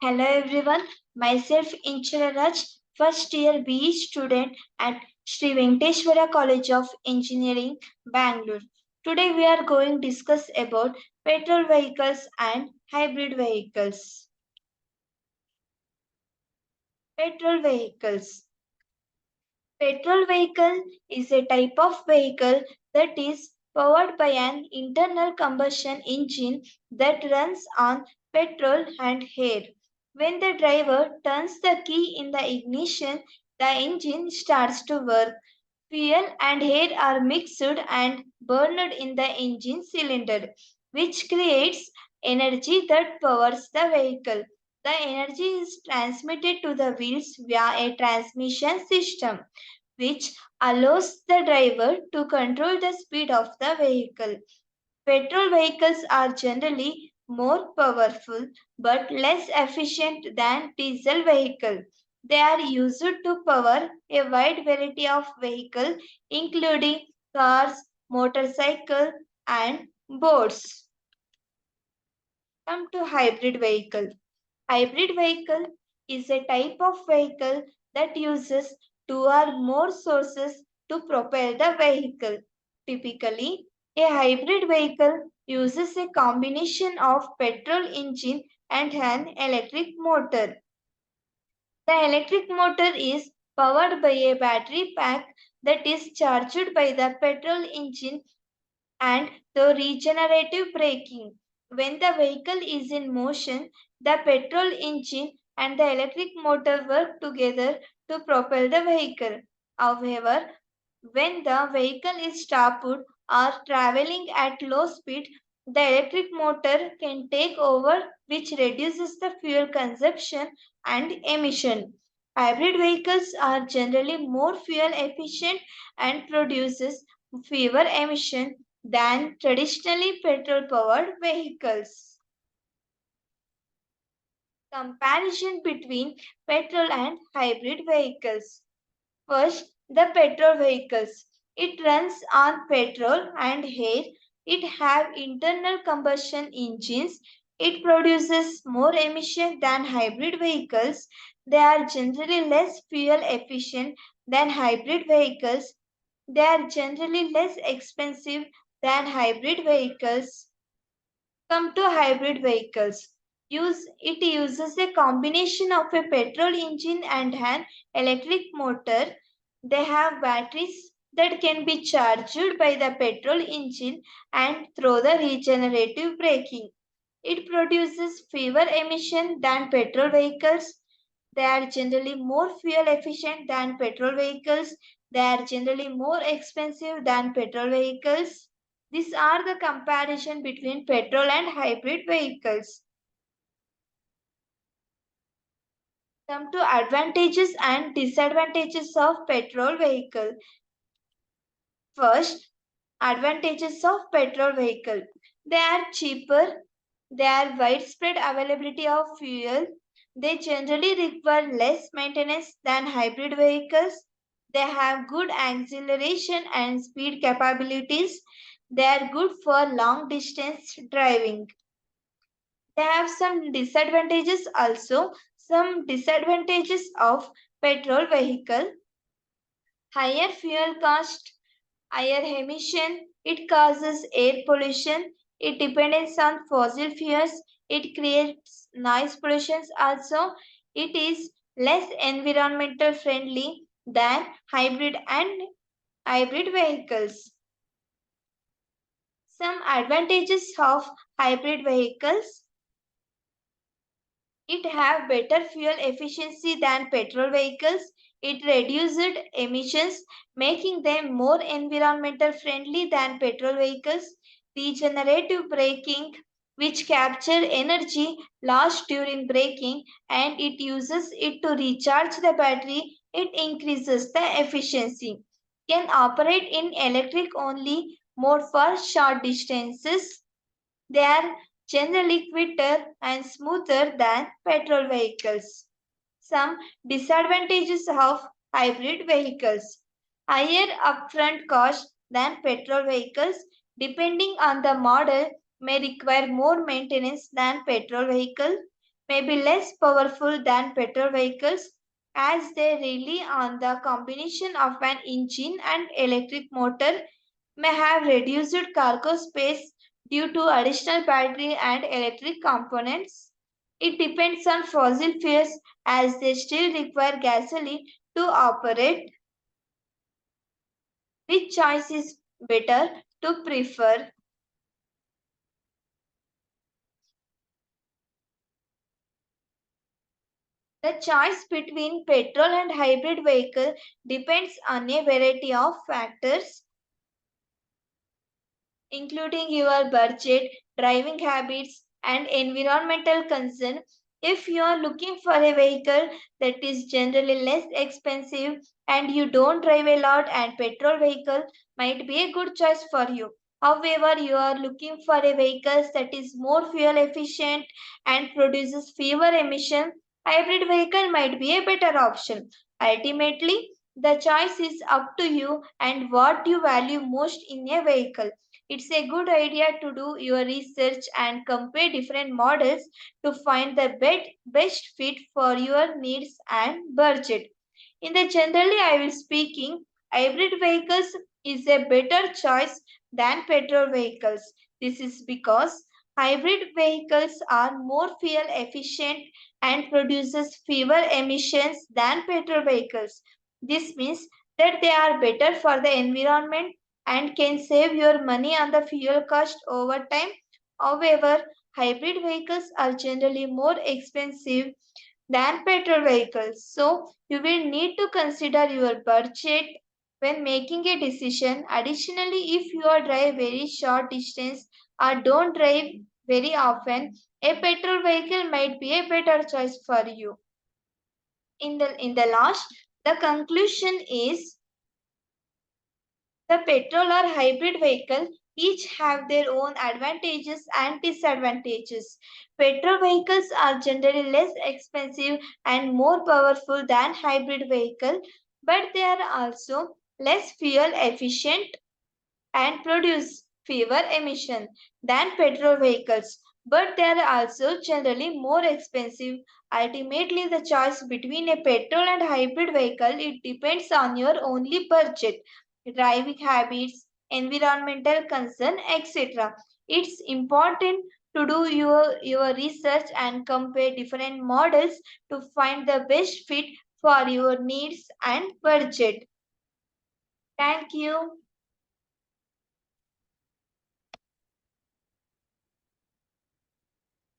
Hello everyone, myself Inchara Raj, first year BE student at Sri Venkateshwara College of Engineering, Bangalore. Today we are going to discuss about petrol vehicles and hybrid vehicles. Petrol vehicles. Petrol vehicle is a type of vehicle that is powered by an internal combustion engine that runs on petrol and air. When the driver turns the key in the ignition, the engine starts to work. Fuel and air are mixed and burned in the engine cylinder, which creates energy that powers the vehicle. The energy is transmitted to the wheels via a transmission system which allows the driver to control the speed of the vehicle. Petrol vehicles are generally more powerful but less efficient than diesel vehicles. They are used to power a wide variety of vehicles including cars, motorcycles and boats. Come to hybrid vehicle. Hybrid vehicle is a type of vehicle that uses two or more sources to propel the vehicle. Typically, a hybrid vehicle uses a combination of petrol engine and an electric motor. The electric motor is powered by a battery pack that is charged by the petrol engine and the regenerative braking. When the vehicle is in motion, the petrol engine and the electric motor work together to propel the vehicle. However, when the vehicle is stopped or traveling at low speed, the electric motor can take over, which reduces the fuel consumption and emission. Hybrid vehicles are generally more fuel efficient and produces fewer emission than traditionally petrol powered vehicles. Comparison between petrol and hybrid vehicles. First, the petrol vehicles. It runs on petrol and air. It have internal combustion engines. It produces more emission than hybrid vehicles. They are generally less fuel efficient than hybrid vehicles. They are generally less expensive than hybrid vehicles. Come to hybrid vehicles. It uses a combination of a petrol engine and an electric motor. They have batteries that can be charged by the petrol engine and through the regenerative braking. It produces fewer emission than petrol vehicles. They are generally more fuel efficient than petrol vehicles. They are generally more expensive than petrol vehicles. These are the comparison between petrol and hybrid vehicles. Come to advantages and disadvantages of petrol vehicle. First, advantages of petrol vehicle. They are cheaper. They are widespread availability of fuel. They generally require less maintenance than hybrid vehicles. They have good acceleration and speed capabilities. They are good for long distance driving. They have some disadvantages also. Some disadvantages of petrol vehicle. Higher fuel cost, higher emission, it causes air pollution, it depends on fossil fuels, it creates noise pollution also, it is less environmental friendly than hybrid vehicles. Some advantages of hybrid vehicles. It have better fuel efficiency than petrol vehicles. It reduced emissions, making them more environmental friendly than petrol vehicles. Regenerative braking, which capture energy lost during braking and it uses it to recharge the battery, it increases the efficiency. Can operate in electric only mode for short distances. They are generally quicker and smoother than petrol vehicles. Some disadvantages of hybrid vehicles. Higher upfront cost than petrol vehicles depending on the model may require more maintenance than petrol vehicle. may be less powerful than petrol vehicles as they rely on the combination of an engine and electric motor, may have reduced cargo space due to additional battery and electric components. It depends on fossil fuels as they still require gasoline to operate. Which choice is better to prefer? The choice between petrol and hybrid vehicle depends on a variety of factors, including your budget, driving habits, and environmental concern. If you are looking for a vehicle that is generally less expensive and you don't drive a lot, and petrol vehicle might be a good choice for you. However, you are looking for a vehicle that is more fuel efficient and produces fewer emissions, hybrid vehicle might be a better option. Ultimately, the choice is up to you and what you value most in a vehicle. It's a good idea to do your research and compare different models to find the best fit for your needs and budget. In the generally I will speaking, hybrid vehicles is a better choice than petrol vehicles. This is because hybrid vehicles are more fuel efficient and produces fewer emissions than petrol vehicles. This means that they are better for the environment and can save your money on the fuel cost over time. However, hybrid vehicles are generally more expensive than petrol vehicles. So, you will need to consider your budget when making a decision. Additionally, if you are drive very short distance or don't drive very often, a petrol vehicle might be a better choice for you. In the last, the conclusion is the petrol or hybrid vehicle each have their own advantages and disadvantages. Petrol vehicles are generally less expensive and more powerful than hybrid vehicle, but they are also less fuel efficient and produce fewer emission than petrol vehicles, but they are also generally more expensive. Ultimately, the choice between a petrol and hybrid vehicle it depends on your only budget, driving habits, environmental concern, etc. It's important to do your research and compare different models to find the best fit for your needs and budget. Thank you.